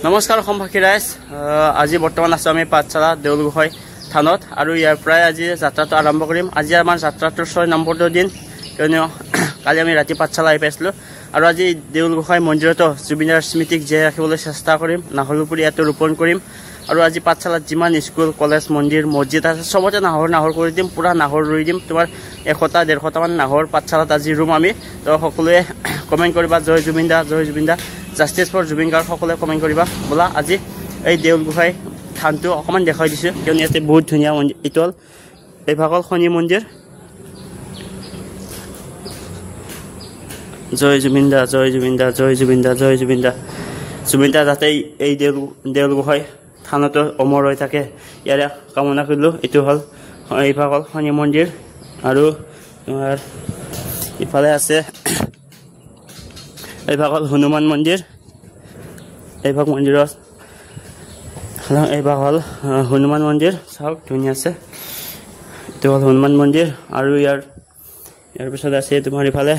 নমস্কাৰ সম্ভাষী ৰাইজ আজি বৰ্তমান আছো আমি পাঠশালা দেউলগোসাই থানত আৰু ইয়াৰ পৰাই আজি যাত্ৰাটো আৰম্ভ কৰিম। আজি আমাৰ যাত্ৰাটোৰ 6 নম্বৰটো দিন, কিয়নো কালি আমি ৰাতি পাঠশালা আহি পাইছিলোঁ আৰু আজি দেউলগোসাই মন্দিৰতো জুবিনৰ স্মৃতিক জীয়াই ৰাখিবলৈ চেষ্টা কৰিম। নাহৰৰ পুলি ইয়াতে ৰোপণ কৰিম আৰু আজি পাঠশালাত যিমান স্কুল কলেজ মন্দিৰ মছজিদ আছে চবতে নাহৰ কৰি দিম, পুৰা নাহৰ ৰুই দিম। তোমাৰ 100-150মান নাহৰ পাঠশালাত আজি ৰুম আমি। তো সকলোৱে কমেণ্ট কৰিবা জয় জুবিন দা, জয় জুবিন দা, জাষ্টিছ ফৰ জুবিন গাৰ্গ সকলোৱে কমেণ্ট কৰিবা। বোলা আজি এই দেউলগোসাই থানটো অকণমান দেখাই দিছোঁ, কিয়নো ইয়াতে বহুত ধুনীয়া মন্দিৰ। এইটো হ'ল এইভাগল শনি মন্দিৰ। জয় জুবিন দা, জয় জুবিন দা, জয় জুবিন দা, জয় জুবিন দা। জুবিন দা যাতে এই দেউলগোসাই থানতো অমৰ হৈ থাকে ইয়াৰে কামনা কৰিলোঁ। এইটো হ'ল এইভাগল শনি মন্দিৰ আৰু তোমাৰ ইফালে আছে এইভাগল হনুমান মন্দিৰ। এইভাগ মন্দিৰত এইভাগ হ'ল হনুমান মন্দিৰ, চাওক ধুনীয়া আছে। এইটো হ'ল হনুমান মন্দিৰ আৰু ইয়াৰ পিছত আছে তোমাৰ ইফালে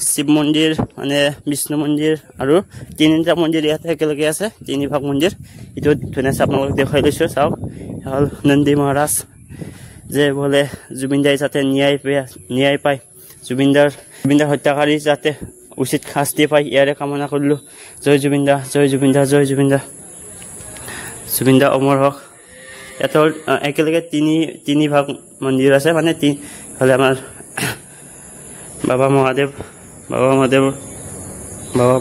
শিৱ মন্দিৰ, মানে বিষ্ণু মন্দিৰ আৰু 3টা মন্দিৰ ইয়াতে একেলগে আছে, 3 ভাগ মন্দিৰ। এইটো ধুনীয়া আছে, আপোনালোকক দেখুৱাই লৈছোঁ। চাওক হ'ল নন্দী মহাৰাজ, যে বোলে জুবিন দাই যাতে ন্যায় পায়, জুবিন দাৰ হত্যাকাৰী যাতে উচিত শাস্তি পায়, ইয়াৰে কামনা কৰিলোঁ। জয় জুবিন দা, জয় জুবিন দা, জয় জুবিন দা। জুবিন দা অমৰ হওক। ইয়াত একেলগে 3 ভাগ মন্দিৰ আছে, মানে হ'লে আমাৰ বাবা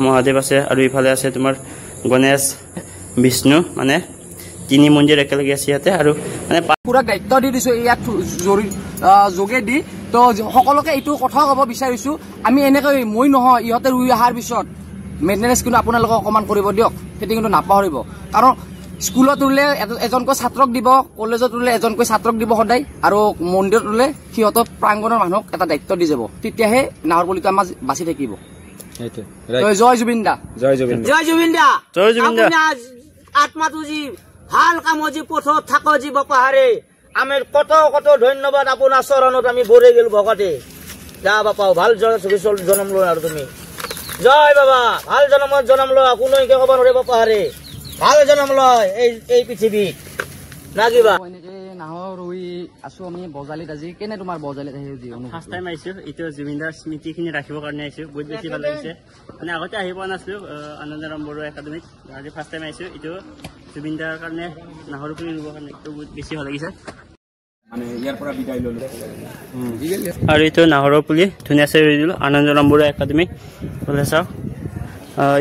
মহাদেৱ আছে আৰু ইফালে আছে তোমাৰ গণেশ বিষ্ণু, মানে 3 মন্দিৰ একেলগে আছে ইয়াতে। আৰু মানে পুৰা দায়িত্ব দি দিছোঁ ইয়াত যোগেদি। তো সকলোকে এইটো কথা ক'ব বিচাৰিছোঁ, আমি এনেকৈ মই নহয়, ইহঁতে ৰুই অহাৰ পিছত মেইনটেনেঞ্চ কিন্তু আপোনালোকে অকণমান কৰিব দিয়ক, সেইটো কিন্তু নাপাহৰিব। কাৰণ স্কুলত ৰুলে এজনকৈ ছাত্ৰক দিব, কলেজত ৰুলে এজনকৈ ছাত্ৰক দিব সদায়, আৰু মন্দিৰত ৰুলে সিহঁতৰ প্ৰাংগণৰ মানুহক এটা দায়িত্ব দি যাব, তেতিয়াহে নাহৰ পুলিটো আমাৰ বাচি থাকিব। জয় জুবিন দা, জয় জুবিন দা, জয় জুবিন দা, জয় জুবিন দা। আত্মাটো যি ভাল কাম যি পথত থাক জীৱ পাহাৰে, আমি কত ধন্যবাদ আপোনাৰ চৰণত আমি ভৰি গেলো ভকতে। যা বাপাও ভাল জনম লোৱা আৰু তুমি। জয় বাবা, ভাল জনমত জনম লোৱা, কোনোকে ক'ব নোৱাৰিব পাহাৰে, ভাল জনম লয় এই পৃথিৱীত না কিবা। এনেকে নাহৰ ৰুই আছো আমি বজালিত। আজি কেনে তোমাৰ বজালিত আহি ফাৰ্ষ্ট টাইম আহিছোঁ, এইটো জুবিনদাৰ স্মৃতিখিনি ৰাখিবৰ কাৰণে আহিছোঁ। বহুত বেছি ভাল লাগিছে, মানে আগতে আহি পোৱা নাছিলোঁ আনন্দৰাম বৰুৱা একাডেমীত। আজি ফাৰ্ষ্ট টাইম আহিছোঁ। এইটো জুবিনদাৰ কাৰণে নাহৰ পুলি ৰুবৰ কাৰণে এইটো বহুত বেছি ভাল লাগিছে। আৰু এইটো নাহৰৰ পুলি ধুনীয়াছে ৰুই দিলোঁ আনন্দৰাম বৰুৱা একাডেমী বোলে। চাওক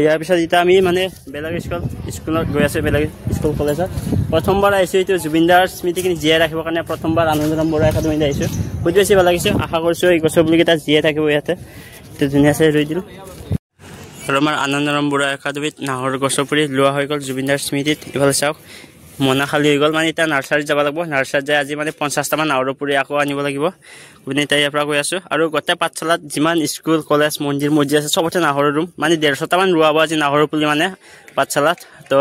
ইয়াৰ পিছত এতিয়া আমি মানে বেলেগ স্কুলত গৈ আছোঁ, বেলেগ স্কুল কলেজত। প্ৰথমবাৰ আহিছোঁ এইটো জুবিনদাৰ স্মৃতিখিনি জীয়াই ৰাখিবৰ কাৰণে, প্ৰথমবাৰ আনন্দৰাম বৰুৱা একাডেমীত আহিছোঁ। বহুত বেছি ভাল লাগিছে। আশা কৰিছোঁ এই গছৰ পুলিকেইটা জীয়াই থাকিব ইয়াতে। এইটো ধুনীয়াছে ৰুই দিলোঁ। আৰু আমাৰ আনন্দৰাম বৰুৱা একাডেমীত নাহৰ গছৰ পুলি লোৱা হৈ গ'ল জুবিনদাৰ স্মৃতিত। ইফালে চাওক মনা খালী হৈ গ'ল, মানে এতিয়া নাৰ্চাৰীত যাব লাগিব। নাৰ্চাৰীত যাই আজি মানে 50টামান নাহৰৰ পুলি আকৌ আনিব লাগিব। গতিকে এতিয়া ইয়াৰ পৰা গৈ আছোঁ। আৰু গোটেই পাঠশালাত যিমান স্কুল কলেজ মন্দিৰ মছজিদ আছে চবতে নাহৰৰ ৰুম, মানে 150টামান ৰোৱা হ'ব আজি নাহৰৰ পুলি মানে পাঠশালাত। তো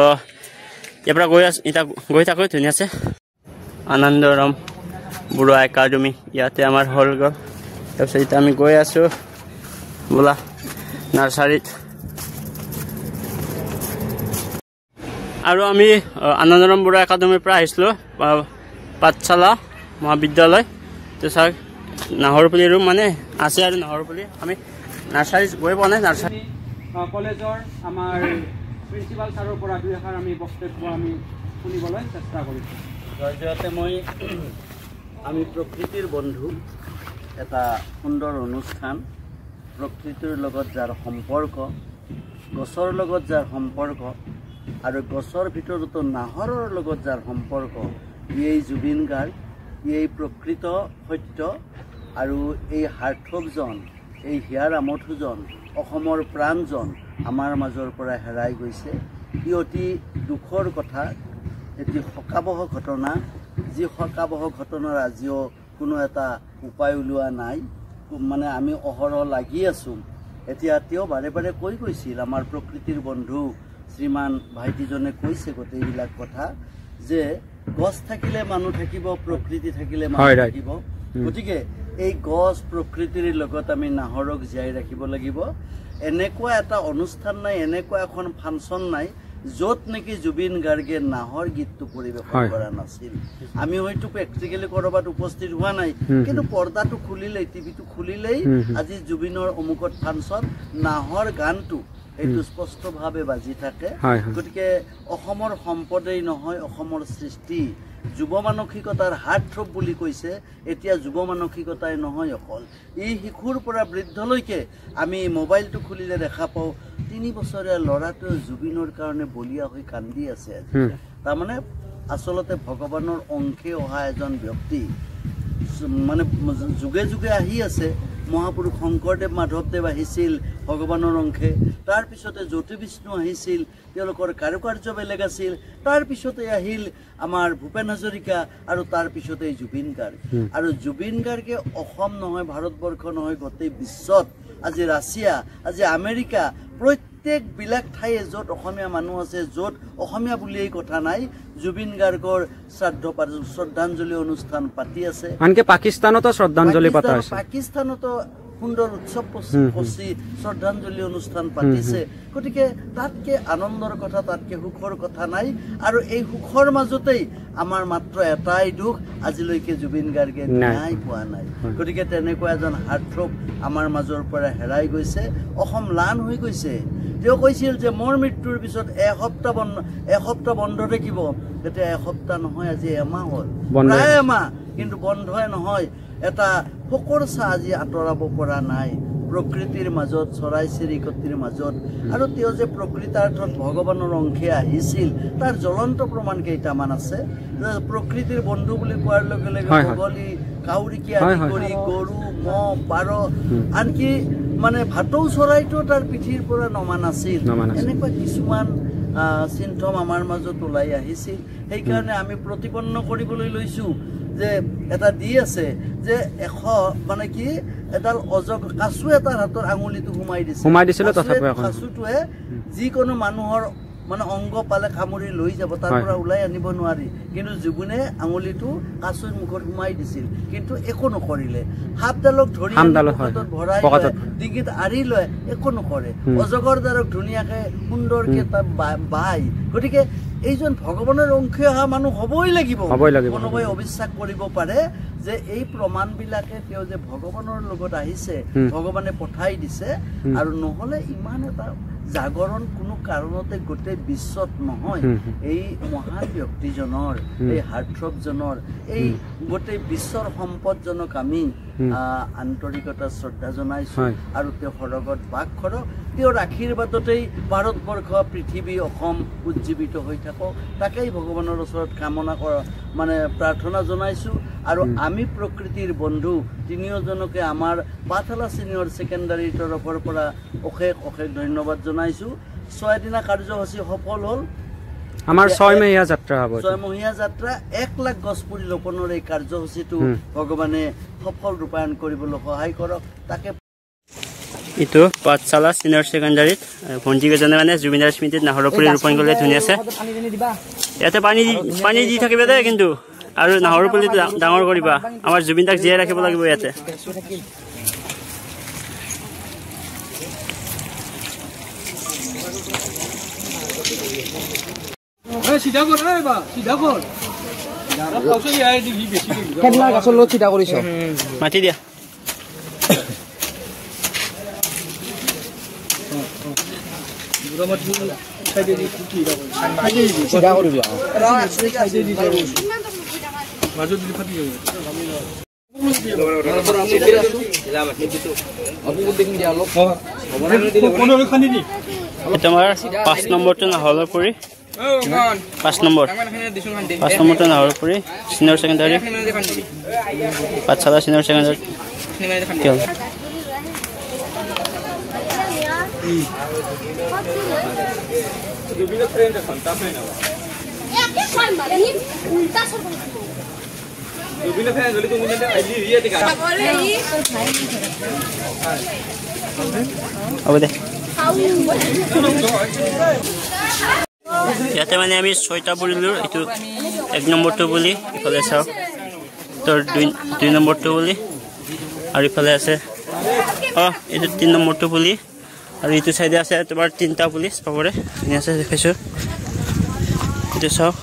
ইয়াৰ পৰা গৈ আছোঁ, এতিয়া গৈ থাকোঁ ধুনীয়াছে। আনন্দৰাম বৰুৱা একাডেমী ইয়াতে আমাৰ হ'ল গ'ল। তাৰপিছত এতিয়া আমি গৈ আছোঁ বোলা নাৰ্চাৰীত। আৰু আমি আনন্দৰাম বৰুৱা একাডেমীৰ পৰা আহিছিলোঁ পাঠশালা মহাবিদ্যালয়। তো চাওক নাহৰ পুলি ৰুম মানে আছে আৰু নাহৰ পুলি আমি নাৰ্চাৰীত গৈ পোৱা নাই। নাৰ্চাৰী কলেজৰ আমাৰ প্ৰিন্সিপাল ছাৰৰ পৰা 2 এষাৰ আমি বক্তব্য আমি শুনিবলৈ চেষ্টা কৰিছোঁ। জয়তে আমি প্ৰকৃতিৰ বন্ধু, এটা সুন্দৰ অনুষ্ঠান, প্ৰকৃতিৰ লগত যাৰ সম্পৰ্ক, গছৰ লগত যাৰ সম্পৰ্ক, আৰু গছৰ ভিতৰতো নাহৰৰ লগত যাৰ সম্পৰ্ক, এই জুবিন গাৰ্গ, এই প্ৰকৃত সত্য আৰু এই সাৰ্থকজন, এই হিয়াৰ আমঠুজন, অসমৰ প্ৰাণজন আমাৰ মাজৰ পৰা হেৰাই গৈছে। ই অতি দুখৰ কথা, এটি শোকাবহ ঘটনা, যি শোকাবহ ঘটনাৰ আজিও কোনো এটা উপায় ওলোৱা নাই। মানে আমি অহৰহ লাগি আছোঁ। এতিয়া তেওঁ বাৰে বাৰে কৈ গৈছিল, আমাৰ প্ৰকৃতিৰ বন্ধু শ্ৰীমান ভাইটিজনে কৈছে গোটেইবিলাক কথা, যে গছ থাকিলে মানুহ থাকিব, প্ৰকৃতি থাকিলে মানুহ থাকিব। গতিকে এই গছ প্ৰকৃতিৰ লগত আমি নাহৰক জীয়াই ৰাখিব লাগিব। এনেকুৱা এটা অনুষ্ঠান নাই, এনেকুৱা এখন ফাংচন নাই য'ত নেকি জুবিন গাৰ্গে নাহৰ গীতটো পৰিৱেশন কৰা নাছিল আমি হয়তো প্ৰেক্টিকেলি কৰবাত উপস্থিত হোৱা নাই কিন্তু পৰ্দাটো খুলিলেই টিভিটো খুলিলেই আজি জুবিনৰ অমুকত ফাংচন নাহৰ গানটো এইটো স্পষ্টভাৱে বাজি থাকে গতিকে অসমৰ সম্পদেই নহয় অসমৰ সৃষ্টি যুৱ মানসিকতাৰ হাৰ্টথ্ৰব বুলি কৈছে এতিয়া যুৱ মানসিকতাই নহয় অকল এই শিশুৰ পৰা বৃদ্ধলৈকে আমি মোবাইলটো খুলিলে দেখা পাওঁ 3 বছৰীয়া ল'ৰাটো জুবিনৰ কাৰণে বলিয়া হৈ কান্দি আছে তাৰমানে আসলতে ভগৱানৰ অংশে অহা এজন ব্যক্তি মানে যুগে যুগে আহি আছে মহাপুৰুষ শংকৰদেৱ মাধৱদেৱ আহিছিল ভগৱানৰ অংশে তাৰ পিছতে জ্যোতি বিষ্ণু আহিছিল তেওঁলোকৰ কাৰুকাৰ্য বেলেগ আছিল তাৰ পিছতে আহিল আমাৰ ভূপেন হাজৰিকা আৰু তাৰ পিছতে জুবিন গাৰ্গ আৰু জুবিন গাৰ্গে অসম নহয় ভাৰতবৰ্ষ নহয় গোটেই বিশ্বত আজি ৰাছিয়া আজি আমেৰিকা প্ৰত্যেক বিলাক ঠাইয়ে য'ত অসমীয়া মানুহ আছে য'ত অসমীয়া বুলিয়েই কথা নাই জুবিন গাৰ্গৰ শ্ৰদ্ধাঞ্জলি অনুষ্ঠান পাতি আছে আনকি পাকিস্তানতো শ্ৰদ্ধাঞ্জলি পাতা হৈছে পাকিস্তানতো সুন্দৰ উৎসৱ পচি শ্ৰদ্ধাঞ্জলি অনুষ্ঠান পাতিছে গতিকে তাতকে আনন্দৰ কথা তাতকে সুখৰ কথা নাই আৰু এই সুখৰ মাজতেই আমাৰ মাত্ৰ এটাই দুখ আজিলৈকে জুবিন গাৰ্গে ন্যায় পোৱা নাই গতিকে তেনেকুৱা এজন হাৰ্টথ্ৰব আমাৰ মাজৰ পৰা হেৰাই গৈছে অসম লান হৈ গৈছে তেওঁ কৈছিল যে মোৰ মৃত্যুৰ পিছত এসপ্তাহ বন্ধ থাকিব তেতিয়া এসপ্তাহ নহয় আজি এমাহ হ'ল প্ৰায় এমাহ কিন্তু বন্ধই নহয় এটা ফকৰচা আজি আঁতৰাব পৰা নাই প্ৰকৃতিৰ মাজত চৰাই চিৰিকটিৰ মাজত আৰু তেওঁ যে প্ৰকৃতাৰ্থত ভগৱানৰ অংশে আহিছিল তাৰ জ্বলন্ত প্ৰমাণ কেইটামান আছে প্ৰকৃতিৰ বন্ধু বুলি কোৱাৰ লগে লগে বগলী কাউৰীকে আদি কৰি গৰু মহ পাৰ আনকি মানে ভাটৌ চৰাইটো তাৰ পিঠিৰ পৰা নমা নাছিল এনেকুৱা কিছুমান চিন্থম আমাৰ মাজত ওলাই আহিছিল সেইকাৰণে আমি প্ৰতিপন্ন কৰিবলৈ লৈছো যে এটা দি আছে যে 100 মানে কি এডাল অজগ কাছু এটাৰ হাতৰ আঙুলিটো সোমাই দিছিল কাছুটোৱে যিকোনো মানুহৰ মানে অংগ পালে কামুৰি লৈ যাব তাৰ পৰা ওলাই আনিব নোৱাৰি কিন্তু জুবিনে আঙুলিটো কাছুৰ মুখত সোমাই দিছিল কিন্তু একো নকৰিলে হাতডালক ধৰি ভৰাই ডিঙিত আৰি লয় একো নকৰে অজগৰ দ্বাৰক ধুনীয়াকে সুন্দৰকে তাত বাই গতিকে এইজন ভগৱানৰ অংশে অহা মানুহ হ'বই লাগিব কোনোবাই অবিশ্বাস কৰিব পাৰে যে এই প্ৰমাণবিলাকে তেওঁ যে ভগৱানৰ লগত আহিছে ভগৱানে পঠাই দিছে আৰু নহলে ইমান এটা জাগৰণ কোনো কাৰণতে গোটেই বিশ্বত নহয় এই মহান ব্যক্তিজনৰ এই হাৰ্টথ্ৰবজনৰ এই গোটেই বিশ্বৰ সম্পদজনক আমি আন্তৰিকতা শ্ৰদ্ধা জনাইছো আৰু তেওঁ সৰগত বাস কৰক তেওঁৰ আশীৰ্বাদতেই ভাৰতবৰ্ষ পৃথিৱী অসম উজ্জীৱিত হৈ থাকক তাকেই ভগৱানৰ ওচৰত কামনা মানে প্ৰাৰ্থনা জনাইছো আৰু আমি প্ৰকৃতিৰ বন্ধু তিনিওজনকে আমাৰ পাঠশালা ছিনিয়ৰ ছেকেণ্ডাৰী তৰফৰ পৰা অশেষ অশেষ ধন্যবাদ জনাইছো 6 দিনা কাৰ্যসূচী সফল হ'ল আমাৰ 6মহীয়া যাত্ৰা হ'ব 6মহীয়া যাত্ৰা 1 লাখ গছ পুলি ৰোপণৰ এই কাৰ্যসূচীটো ভগৱানে সফল ৰূপায়ণ কৰিবলৈ সহায় কৰক তাকে ইটো পাঠশালা ছিনিয়ৰ ছেকেণ্ডাৰীত ভণ্টিকেইজনে মানে জুবিনাৰ স্মৃতিত নাহৰৰ পুলি ৰোপণ কৰিলে ধুনীয়া আছে ইয়াতে পানী দি থাকিব দে কিন্তু আৰু নাহৰৰ পুলিটো ডাঙৰ কৰিবা আমাৰ জুবিন দাক জীয়াই ৰাখিব লাগিব ইয়াতে চিধা কৰ বা চিধা কৰ কেটলা গাছৰ লগত চিধা কৰিছ মাটি দিয়া চিধা কৰিবি তোমাৰ 5 নম্বৰটো নাহৰৰ পুলি 5 নম্বৰটো নাহৰৰ পুলি ছিনিয়ৰ ছেকেণ্ডাৰী পাঠশালা ছিনিয়ৰ ছেকেণ্ডাৰী হ'ব দে ইয়াতে মানে আমি 6টা পুলিলো এইটো 1 নম্বৰটো পুলি ইফালে চাওক তোৰ 2 নম্বৰটো পুলি আৰু ইফালে আছে এইটো 3 নম্বৰটো পুলি আৰু এইটো চাইডে আছে তোমাৰ 3টা পুলি সবৰে ধুনীয়া আছে দেখাইছো এইটো চাওক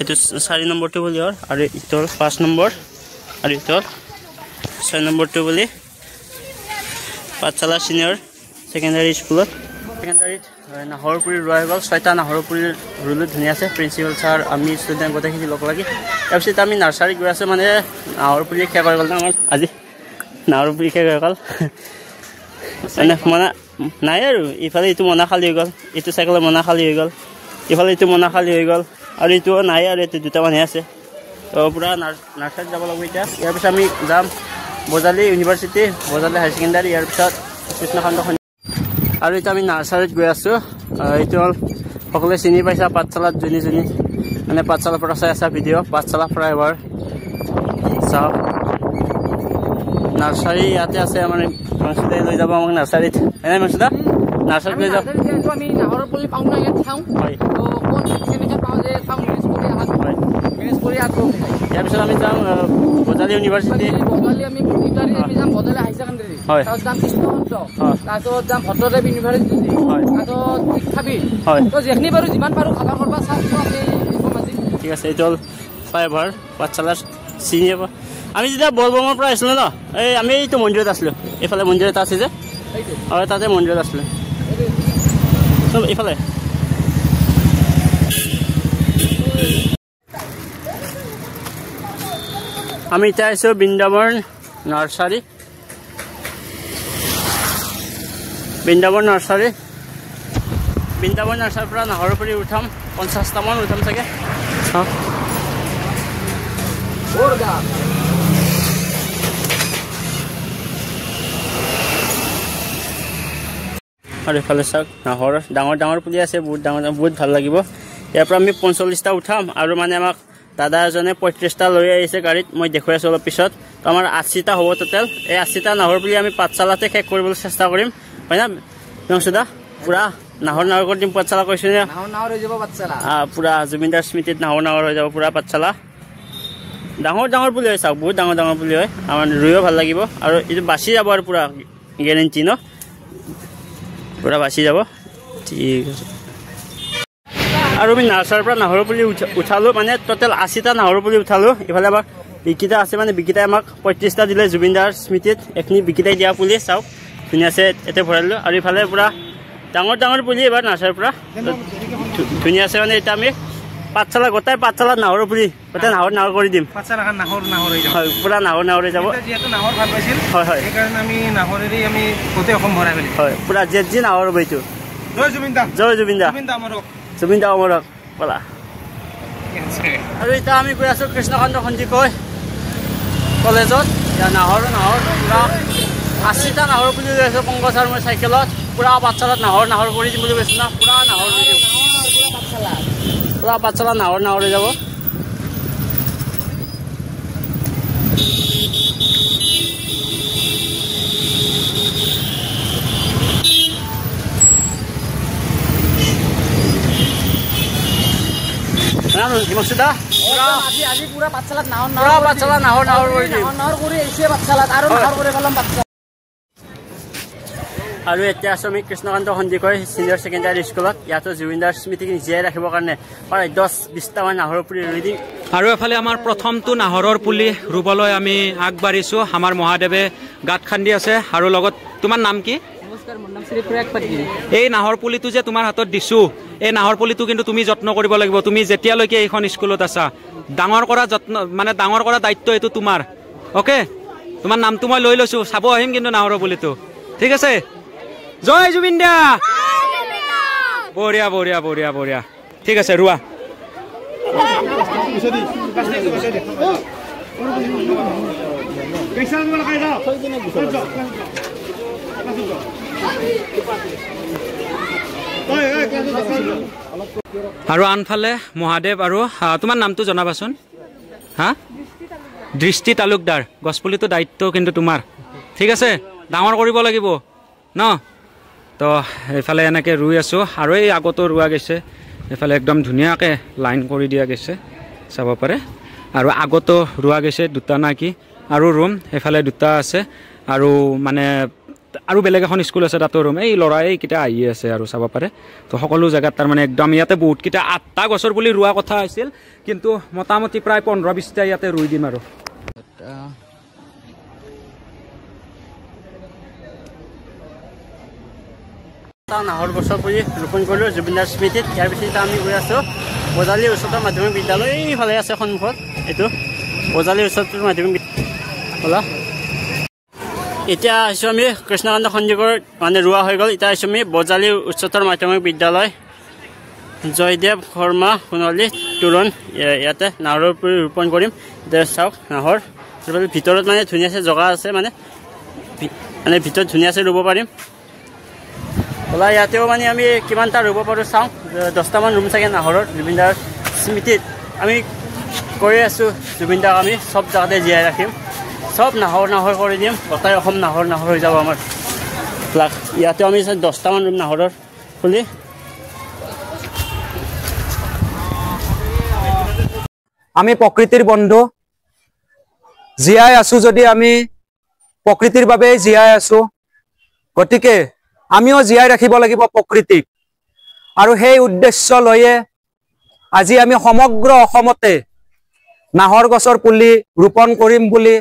এইটো 4 নম্বৰটো বুলি আৰু ইটোৰ 5 নম্বৰ আৰু ইটোৰ 6 নম্বৰটো বুলি পাঠশালা সিনিয়ৰ সেকেন্ডাৰী স্কুলত সেকেন্ডাৰীত নাহৰপুলি ৰোৱা হৈ গ'ল 6টা নাহৰপুলি ৰুলো ধুনীয়া আছে প্ৰিন্সিপাল ছাৰ আমি ষ্টুডেণ্ট গোটেইখিনি লগ লাগি তাৰপিছত আমি নাৰ্চাৰীত গৈ আছোঁ মানে নাহৰপুলি শেষ হৈ গ'ল আমাৰ আজি নাহৰপুলি শেষ হৈ গ'ল মানে মনা নাই আৰু ইফালে এইটো মনা খালী হৈ গ'ল এইটো চাইকেলৰ মনা খালী হৈ গ'ল ইফালে এইটো মনা খালী হৈ গ'ল আৰু এইটোও নাই আৰু এইটো দুটামানহে আছে তো পূৰা নাৰ্চাৰীত যাব লাগিব এতিয়া ইয়াৰ পিছত আমি যাম Bajali university Bajali higher secondary ইয়াৰ পিছত কৃষ্ণকান্ত আৰু এতিয়া আমি নাৰ্চাৰীত গৈ আছোঁ এইটো হ'ল সকলোৱে চিনি পাইছা পাঠশালাত যোনী মানে পাঠশালাৰ পৰা চাই আছা ভিডিঅ' পাঠশালা পৰা এবাৰ চাওক নাৰ্চাৰী ইয়াতে আছে আমাৰ মনসুদাই লৈ যাব আমাক নাৰ্চাৰীত হয়নে মনসুদা নাৰ্চাৰীত লৈ যাম আমি নাহৰপুলি পাওঁ না ইয়াত খাওঁ হয় তো কোন কেনেকৈ পাওঁ যে খাওঁ মেনেজ কৰি ইয়াৰ পিছত আমি যাম বজালী ইউনিভাৰ্চিটি বজালী আমি যাম বজালী হাই ছেকেণ্ডাৰী তাৰপিছত যাম কৃষ্ণকান্ত তাৰপিছত যাম ভট্টদেৱ ইউনিভাৰ্চিটি তাৰপিছত শিক্ষাবিদ তো যিখিনি পাৰোঁ যিমান পাৰোঁ খাবৰ কৰিব চাওঁ ঠিক আছে এইটো হ'ল ফ্লাইঅভাৰ পাঠশালাৰ চিনি পাব আমি যেতিয়া বলবমৰ পৰা আহিছিলোঁ ন এই আমি এইটো মন্দিৰত আছিলোঁ এইফালে মন্দিৰ এটা আছে যে হয় তাতে মন্দিৰত আছিলোঁ এইফালে আমি এতিয়া আহিছোঁ বৃন্দাবন নাৰ্চাৰী নাৰ্চাৰীৰ পৰা নাহৰপুলি উঠাম 50টামান উঠাম চাগে আৰু এইফালে চাওক নাহৰ ডাঙৰ পুলি আছে বহুত ডাঙৰ বহুত ভাল লাগিব ইয়াৰ পৰা আমি 45টা উঠাম আৰু মানে আমাক দাদা এজনে 35টা লৈ আহিছে গাড়ীত মই দেখুৱাই আছোঁ অলপ পিছত তো আমাৰ 80টা হ'ব টোটেল এই 80টা নাহৰপুলি আমি পাঠশালাতে শেষ কৰিবলৈ চেষ্টা কৰিম হয় না মনসুদা পূৰা নাহৰ কৰি দিম পাঠশালা কৈছোঁ নে পূৰা জুবিনদাৰ স্মৃতিত নাহৰ হৈ যাব পূৰা পাঠশালা ডাঙৰ পুলি হয় চাওক বহুত ডাঙৰ পুলি হয় আমাৰ ৰুইও ভাল লাগিব আৰু এইটো বাচি যাব আৰু পূৰা গেৰেণ্টি ন পূৰা বাচি যাব ঠিক আছে আৰু আমি নাৰ্চাৰীৰ পৰা নাহৰপুলি উঠালোঁ মানে টোটেল 80টা নাহৰপুলি উঠালোঁ ইফালে আমাৰ বিকিতা আছে মানে বিকিতাই আমাক 35টা দিলে জুবিনদাৰ স্মৃতিত এইখিনি বিকিতাই দিয়া পুলি চাওক ধুনীয়া আছে এতে ভৰালোঁ আৰু ইফালে পূৰা ডাঙৰ পুলি এবাৰ নাৰ্চাৰীৰ পৰা ধুনীয়া আছে মানে এতিয়া আমি পাঠশালা গোটাই পাঠশালাত নাহৰ পুলি গোটেই নাহৰ কৰি দিম হয় পূৰা নাহৰ হৈ যাব হয় পূৰা যি নাহৰ হ'ব এইটো জয় জুবিনদা অমৰক বলা আৰু এতিয়া আমি গৈ আছোঁ কৃষ্ণকান্ত সন্দিকৈ কলেজত নাহৰ পূৰা 80টা নাহৰ পুলি লৈ আছোঁ পংকজ আৰু মই চাইকেলত পূৰা পাঠশালাত নাহৰ কৰি দিম বুলি কৈছোঁ না পূৰা নাহৰ পূৰা পাঠশালা নাহৰ হৈ যাব মনসুদা আজি পুৰা পাঠশালাত নাহৰ কৰি দিম কৰি আহিছে পাঠশালাত আৰু নাহৰ কৰি পেলাম পাঠশালা আৰু এতিয়া আছোঁ আমি কৃষ্ণকান্ত সন্দিকৈ ছিনিয়ৰ ছেকেণ্ডাৰী স্কুলত ইয়াতো জুবিনদাৰ স্মৃতিখিনি জীয়াই ৰাখিবৰ কাৰণে প্ৰায় 10-20টামান নাহৰৰ পুলি ৰুই দিম আৰু এফালে আমাৰ প্ৰথমটো নাহৰৰ পুলি ৰুবলৈ আমি আগবাঢ়িছোঁ আমাৰ মহাদেৱে গাঁত খান্দি আছে আৰু লগত তোমাৰ নাম কি এই নাহৰ পুলিটো যে তোমাৰ হাতত দিছোঁ এই নাহৰ পুলিটো কিন্তু তুমি যত্ন কৰিব লাগিব তুমি যেতিয়ালৈকে এইখন স্কুলত আছা ডাঙৰ কৰা দায়িত্ব এইটো তোমাৰ অ'কে তোমাৰ নামটো মই লৈ লৈছোঁ চাব আহিম কিন্তু নাহৰৰ পুলিটো ঠিক আছে জয় জুবিন দা বঢ়িয়া ঠিক আছে ৰোৱা আৰু আনফালে মহাদেৱ আৰু তোমাৰ নামটো জনাবাচোন হা দৃষ্টি তালুকদাৰ গছপুলিটো দায়িত্ব কিন্তু তোমাৰ ঠিক আছে ডাঙৰ কৰিব লাগিব ন তো এইফালে এনেকৈ ৰুই আছোঁ আৰু এই আগতো ৰোৱা গৈছে এইফালে একদম ধুনীয়াকৈ লাইন কৰি দিয়া গৈছে চাব পাৰে আৰু আগতো ৰোৱা গৈছে দুটা না কি আৰু ৰুম এইফালে দুটা আছে আৰু মানে আৰু বেলেগ এখন স্কুল আছে তাতো ৰুম এই ল'ৰাই এইকেইটা আহি আছে আৰু চাব পাৰে তো সকলো জেগাত তাৰমানে একদম ইয়াতে বহুতকেইটা 8টা গছৰ পুলি ৰোৱা কথা আছিল কিন্তু মোটামুটি প্ৰায় 15-20টা ইয়াতে ৰুই দিম আৰু নাহৰ গছৰ পুলি ৰোপণ কৰিলোঁ জুবিনদাৰ স্মৃতিত। ইয়াৰ পিছত আমি গৈ আছোঁ বজালী উচ্চতৰ মাধ্যমিক বিদ্যালয়, এইফালে আছে সন্মুখত এইটো বজালী উচ্চতৰ মাধ্যমিক বিদ্যালয়। এতিয়া আহিছোঁ আমি কৃষ্ণকান্ত সন্দিকৰ মানে ৰোৱা হৈ গ'ল। এতিয়া আহিছোঁ আমি বজালী উচ্চতৰ মাধ্যমিক বিদ্যালয়, জয়দেৱ শৰ্মা সোণালী তোৰণ, ইয়াতে নাহৰৰ পুলি ৰোপণ কৰিম। এতিয়া চাওক নাহৰ ভিতৰত মানে ধুনীয়াছে জগা আছে, মানে ভিতৰত ধুনীয়াছে ৰুব পাৰিম। ওলাই ইয়াতেও মানে আমি কিমানটা ৰুব পাৰোঁ চাওঁ, 10টামান ৰুম চাগে নাহৰৰ জুবিনদাৰ স্মৃতিত। আমি কৰি আছোঁ জুবিনদাক আমি চব জেগাতে জীয়াই ৰাখিম, চব নাহৰ কৰি দিম, গোটেই অসম নাহৰ হৈ যাব আমাৰ। ইয়াতেও আমি 10টামান ৰুম নাহৰৰ পুলি। আমি প্ৰকৃতিৰ বন্ধু, জীয়াই আছোঁ যদি আমি প্ৰকৃতিৰ বাবে জীয়াই আছোঁ, গতিকে আমিও জীয়াই ৰাখিব লাগিব প্ৰকৃতিক। আৰু সেই উদ্দেশ্য লৈয়ে আজি আমি সমগ্ৰ অসমতে নাহৰ গছৰ পুলি ৰোপণ কৰিম বুলি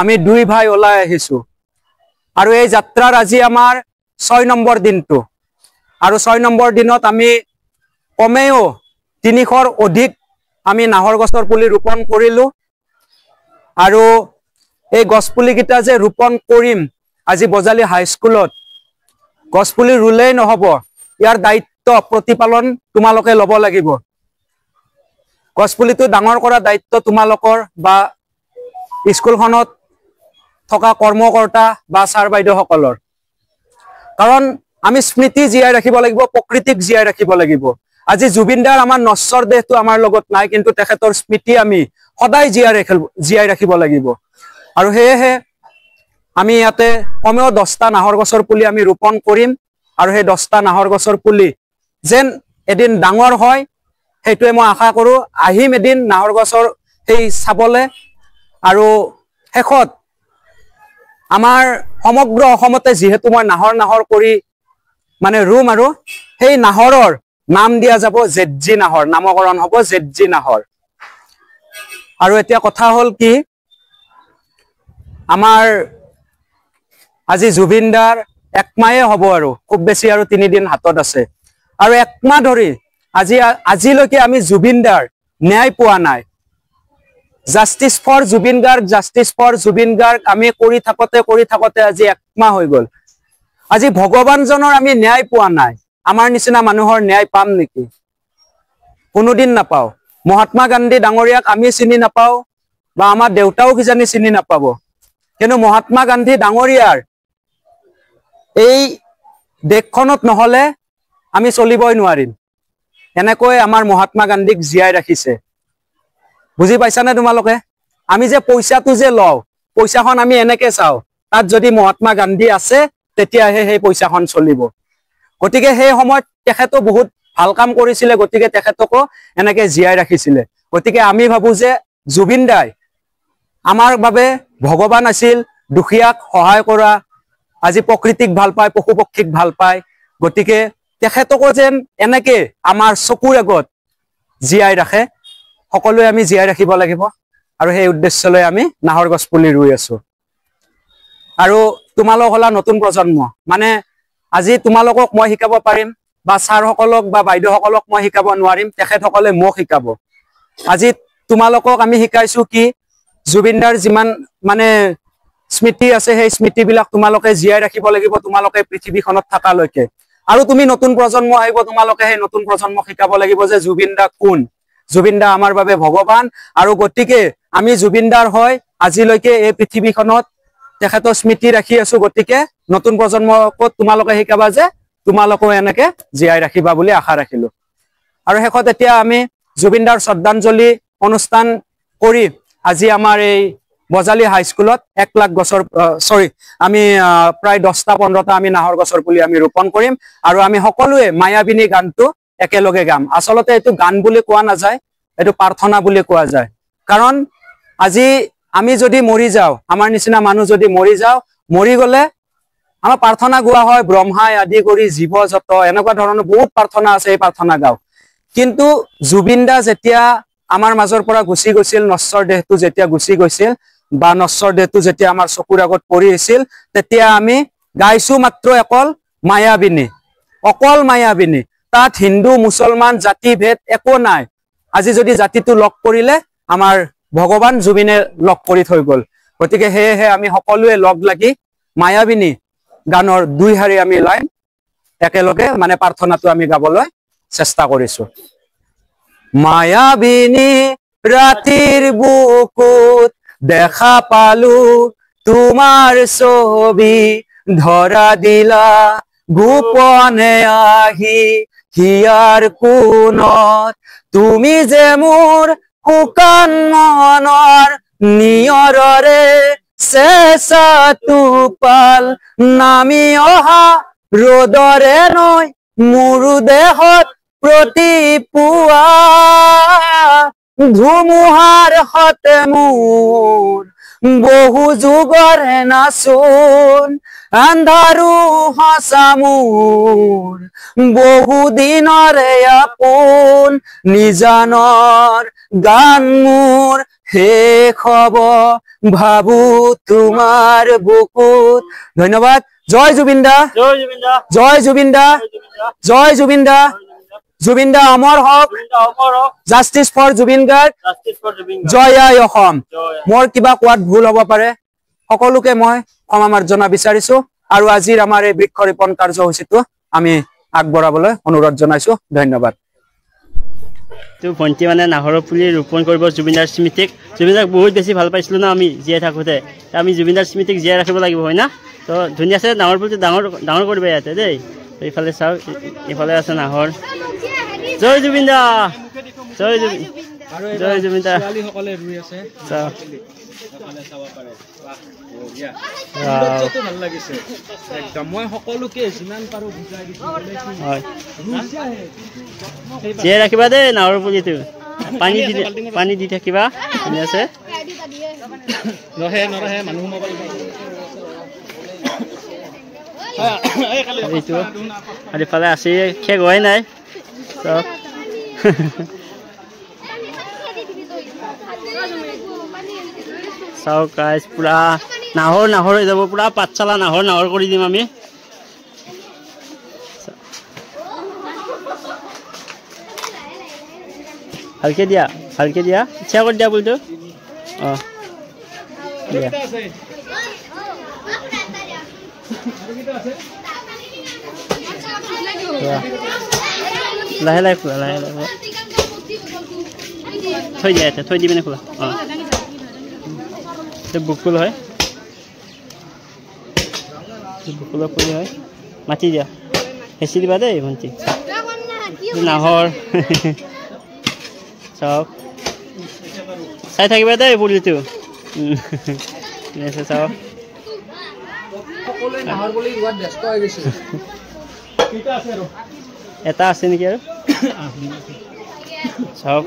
আমি 2 ভাই ওলাই আহিছোঁ। আৰু এই যাত্ৰাৰ আজি আমাৰ 6 নম্বৰ দিনটো। আৰু 6 নম্বৰ দিনত আমি কমেও 300ৰ অধিক আমি নাহৰ গছৰ পুলি ৰোপণ কৰিলোঁ। আৰু এই গছপুলিকেইটা যে ৰোপণ কৰিম আজি বজালী হাইস্কুলত, গছপুলি ৰুলেই নহ'ব, ইয়াৰ দায়িত্ব প্ৰতিপালন তোমালোকে ল'ব লাগিব। গছপুলিটো ডাঙৰ কৰা দায়িত্ব তোমালোকৰ বা স্কুলখনত থকা কৰ্মকৰ্তা বা ছাৰ বাইদেউসকলৰ। কাৰণ আমি স্মৃতি জীয়াই ৰাখিব লাগিব, প্ৰকৃতিক জীয়াই ৰাখিব লাগিব। আজি জুবিনদাৰ আমাৰ নশ্বৰ দেহটো আমাৰ লগত নাই, কিন্তু তেখেতৰ স্মৃতি আমি সদায় জীয়াই ৰাখিব লাগিব। আৰু সেয়েহে আমি ইয়াতে কমেও 10টা নাহৰ গছৰ পুলি আমি ৰোপণ কৰিম। আৰু সেই 10টা নাহৰ গছৰ পুলি যেন এদিন ডাঙৰ হয়, সেইটোৱে মই আশা কৰোঁ। আহিম এদিন নাহৰ গছৰ সেই চাবলৈ। আৰু শেষত আমাৰ সমগ্ৰ অসমতে যিহেতু মই নাহৰ কৰি মানে ৰুম, আৰু সেই নাহৰৰ নাম দিয়া যাব ZG নাহৰ, নামকৰণ হ'ব ZG নাহৰ। আৰু এতিয়া কথা হ'ল কি, আমাৰ আজি জুবিনদাৰ 1 মাহে হ'ব, আৰু খুব বেছি আৰু 3 দিন হাতত আছে। আৰু 1 মাহ ধৰি আজিলৈকে আমি জুবিনদাৰ ন্যায় পোৱা নাই। জাষ্টিছ ফৰ জুবিন গাৰ্গ আমি কৰি থাকোঁতে আজি 1 মাহ হৈ গ'ল। আজি ভগৱানজনৰ আমি ন্যায় পোৱা নাই। আমাৰ নিচিনা মানুহৰ ন্যায় পাম নেকি? কোনোদিন নাপাওঁ। মহাত্মা গান্ধী ডাঙৰীয়াক আমি চিনি নাপাওঁ, বা আমাৰ দেউতাও কিজানি চিনি নাপাব, কিন্তু মহাত্মা গান্ধী ডাঙৰীয়াৰ এই দেশখনত নহ'লে আমি চলিবই নোৱাৰিম। এনেকৈ আমাৰ মহাত্মা গান্ধীক জীয়াই ৰাখিছে। বুজি পাইছানে তোমালোকে? আমি যে পইচাটো যে লওঁ, পইচাখন আমি এনেকে চাওঁ, তাত যদি মহাত্মা গান্ধী আছে তেতিয়াহে সেই পইচাখন চলিব। গতিকে সেই সময়ত তেখেতো বহুত ভাল কাম কৰিছিলে, গতিকে তেখেতকো এনেকে জীয়াই ৰাখিছিলে। গতিকে আমি ভাবোঁ যে জুবিন দাই আমাৰ বাবে ভগৱান আছিল, দুখীয়াক সহায় কৰা, আজি প্ৰকৃতিক ভাল পায়, পশু পক্ষীক ভাল পায়। গতিকে তেখেতকো যেন এনেকে আমাৰ চকুৰ আগত জীয়াই ৰাখে, সকলোৱে আমি জীয়াই ৰাখিব লাগিব। আৰু সেই উদ্দেশ্য লৈ আমি নাহৰ গছ পুলি ৰুই আছোঁ। আৰু তোমালোক হ'লা নতুন প্ৰজন্ম, মানে আজি তোমালোকক মই শিকাব পাৰিম, বা ছাৰসকলক বা বাইদেউসকলক মই শিকাব নোৱাৰিম, তেখেতসকলে মোক শিকাব। আজি তোমালোকক আমি শিকাইছোঁ কি, জুবিনদাৰ যিমান মানে স্মৃতি আছে, সেই স্মৃতিবিলাক তোমালোকে জীয়াই ৰাখিব লাগিব, তোমালোকে পৃথিৱীখনত থকালৈকে। আৰু তুমি নতুন প্ৰজন্ম আহিব, তোমালোকে সেই নতুন প্ৰজন্মক শিকাব লাগিব যে জুবিনদা কোন, জুবিনদা আমাৰ বাবে ভগৱান। আৰু গতিকে আমি জুবিনদাৰ হয় আজিলৈকে এই পৃথিৱীখনত তেখেতৰ স্মৃতি ৰাখি আছোঁ। গতিকে নতুন প্ৰজন্মকো তোমালোকে শিকাবা যে তোমালোকেও এনেকে জীয়াই ৰাখিবা বুলি আশা ৰাখিলোঁ। আৰু শেষত এতিয়া আমি জুবিনদাৰ শ্ৰদ্ধাঞ্জলি অনুষ্ঠান কৰি আজি আমাৰ এই বজালী হাইস্কুলত 1 লাখ গছৰ আমি প্ৰায় 10টা-15টা আমি নাহৰ গছৰ পুলি আমি ৰোপণ কৰিম। আৰু আমি সকলোৱে মায়াবিনী গানটো একেলগে গাম। আচলতে এইটো গান বুলি কোৱা নাযায়, এইটো প্ৰাৰ্থনা বুলি কোৱা যায়। কাৰণ আজি আমি যদি মৰি যাওঁ, আমাৰ নিচিনা মানুহ যদি মৰি যাওঁ, মৰি গ'লে আমাৰ প্ৰাৰ্থনা গোৱা হয় ব্ৰহ্মাই আদি কৰি জীৱ যত এনেকুৱা ধৰণৰ বহুত প্ৰাৰ্থনা আছে এই প্ৰাৰ্থনা গাওঁ কিন্তু জুবিন দা যেতিয়া আমাৰ মাজৰ পৰা গুচি গৈছিল নশ্বৰ দেহটো যেতিয়া গুচি গৈছিল বা নশ্বৰ দেহটো যেতিয়া আমাৰ চকুৰ আগত পৰি আছিল তেতিয়া আমি গাইছো মাত্ৰ অকল মায়াবিনী তাত হিন্দু মুছলমান জাতি ভেদ একো নাই আজি যদি জাতিটো লগ কৰিলে আমাৰ ভগৱান জুবিনে লগ কৰি থৈ গল গতিকে হেহে আমি সকলোৱে লগ লাগি মায়াবিনী গানৰ দুই হাৰি আমি লাইন একেলগে মানে প্ৰাৰ্থনাটো আমি গাবলৈ চেষ্টা কৰিছো মায়াবিনী ৰাতিৰ বুকুত দেখা পালো তোমাৰ ছবি ধৰা দিলা গোপনে আহি হিয়াৰ কোণত তুমি যে মোৰ শুকান মনৰ নিয়ৰৰে চেঁচা টোপাল নামি অহা ৰ'দৰে নৈ মোৰ দেহত প্ৰতি পুৱা ধুমুহাৰ সতে মোৰ বহু যুগৰে নাচোন আন্ধাৰো সঁচা মোৰ বহু দিনৰে আপোন নিজানৰ গান মোৰ শেষ হব ভাবু তোমাৰ বুকুত ধন্যবাদ জয় জুবিন দা জয় জুবিন দা জয় জুবিন দা জুবিন দা অমৰ হওক জাষ্টিস ফৰ জুবিন গাৰ্গ জয় আই অসম মোৰ কিবা কোৱাত ভুল হ'ব পাৰে সকলোকে মই ক্ষমা মাৰ্জনা বিচাৰিছো আৰু আজিৰ আমাৰ এই বৃক্ষ ৰোপণ কাৰ্যসূচীটো আমি আগবঢ়াবলৈ অনুৰোধ জনাইছো ধন্যবাদ তো ভণ্টি মানে নাহৰৰ পুলি ৰোপণ কৰিব জুবিনদাৰ স্মৃতিক জুবিনদাক বহুত বেছি ভাল পাইছিলোঁ ন আমি জীয়াই থাকোঁতে আমি জুবিনদাৰ স্মৃতিক জীয়াই ৰাখিব লাগিব হয় না তো ধুনীয়াছে নাহৰ পুলিটো ডাঙৰ কৰিব ইয়াতে দেই এইফালে চাওক এইফালে আছে নাহৰ জয় জুবিন দা জয় জুবিন জয় জুবিন দা জীয়াই ৰাখিবা দেই নাহৰ পুলিটো পানী দি থাকিবা ধুনীয়া আছে এইটো আৰু ইফালে আছে শেষ হোৱাই নাই চব চাওক গাইজ পুৰা নাহৰ হৈ যাব পুৰা পাঠশালা নাহৰ কৰি দিম আমি ভালকে দিয়া ইচ্ছা কৰি দিয়া বুলিতো অঁ দিয়া লাহে লাহে খোলা থৈ দিয়া থৈ দি পিনে খোলা অঁ বুকুল হয় বুকুলৰ পুলি হয় মাতি দিয়া হেঁচি দিবা দেই ভণ্টি নাহৰ চাওক চাই থাকিবা দেই পুলিটো চাওক এটা আছে নেকি আৰু চাওক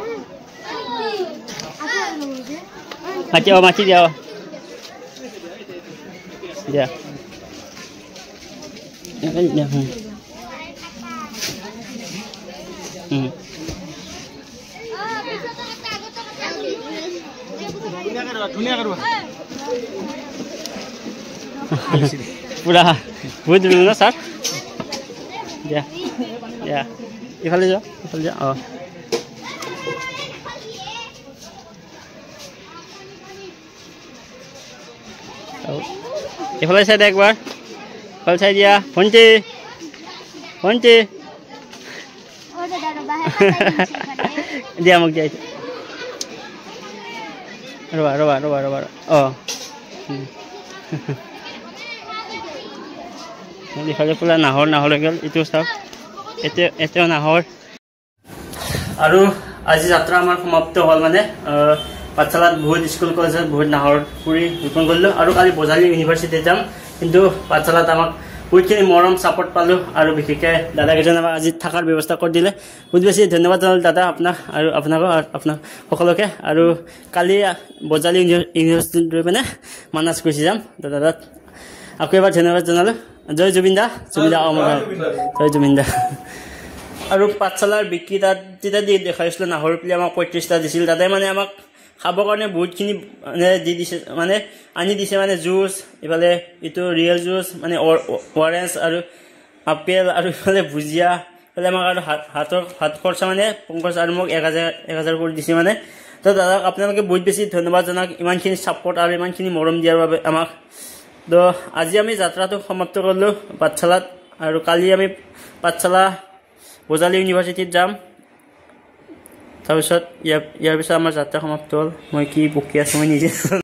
মাতি দিয়া দিয়া পুৰা বহুত দিলো ন ছাৰ দিয়া ইফালে যোৱা অঁ এইফালে চাই দিয়া একবাৰ ইফালে চাই দিয়া ভণ্টি দিয়া মোক দিয়া ৰবা অঁ ইফালে পুৰা নাহৰ হৈ গ'ল এইটো চাওক এতিয়াও নাহৰ আৰু আজি যাত্ৰা আমাৰ সমাপ্ত হ'ল মানে পাঠশালাত বহুত স্কুল কলেজত বহুত নাহৰ পুৰি ৰোপণ কৰিলোঁ আৰু কালি বজালী ইউনিভাৰ্চিটিত যাম কিন্তু পাঠশালাত আমাক বহুতখিনি মৰম ছাপৰ্ট পালোঁ আৰু বিশেষকৈ দাদাকেইজনে আমাক আজি থকাৰ ব্যৱস্থা কৰি দিলে বহুত বেছি ধন্যবাদ জনালোঁ দাদা আপোনাক আৰু আপোনাক সকলোকে আৰু কালি বজালী ইউনিভাৰ্চিটিত গৈ পিনে মানাছ গুচি যাম দাদাক আকৌ এবাৰ ধন্যবাদ জনালোঁ জয় জুবিন দা জয় জুবিন দা আৰু পাঠশালাৰ বিক্ৰী তাত তেতিয়া দেখাইছিলোঁ নাহৰ পুলি আমাক 35টা দিছিল তাতে মানে আমাক খাবৰ কাৰণে বহুতখিনি মানে দি দিছে মানে আনি দিছে মানে জুচ ইফালে এইটো ৰিয়েল জুচ মানে অৰেঞ্জ আৰু আপেল আৰু ইফালে ভুজিয়া ইফালে আমাক আৰু হাত খৰচা মানে পংকজ আৰু মোক 1000 কৰি দিছে মানে তো দাদাক আপোনালোকে বহুত বেছি ধন্যবাদ জনাওক ইমানখিনি ছাপোৰ্ট আৰু ইমানখিনি মৰম দিয়াৰ বাবে আমাক তো আজি আমি যাত্ৰাটো সমাপ্ত কৰিলোঁ পাঠশালাত আৰু কালি আমি পাঠশালা বজালী ইউনিভাৰ্চিটিত যাম তাৰপিছত ইয়াৰ পিছত আমাৰ যাত্ৰা সমাপ্ত হ'ল মই কি বকি আছোঁ মই নিজে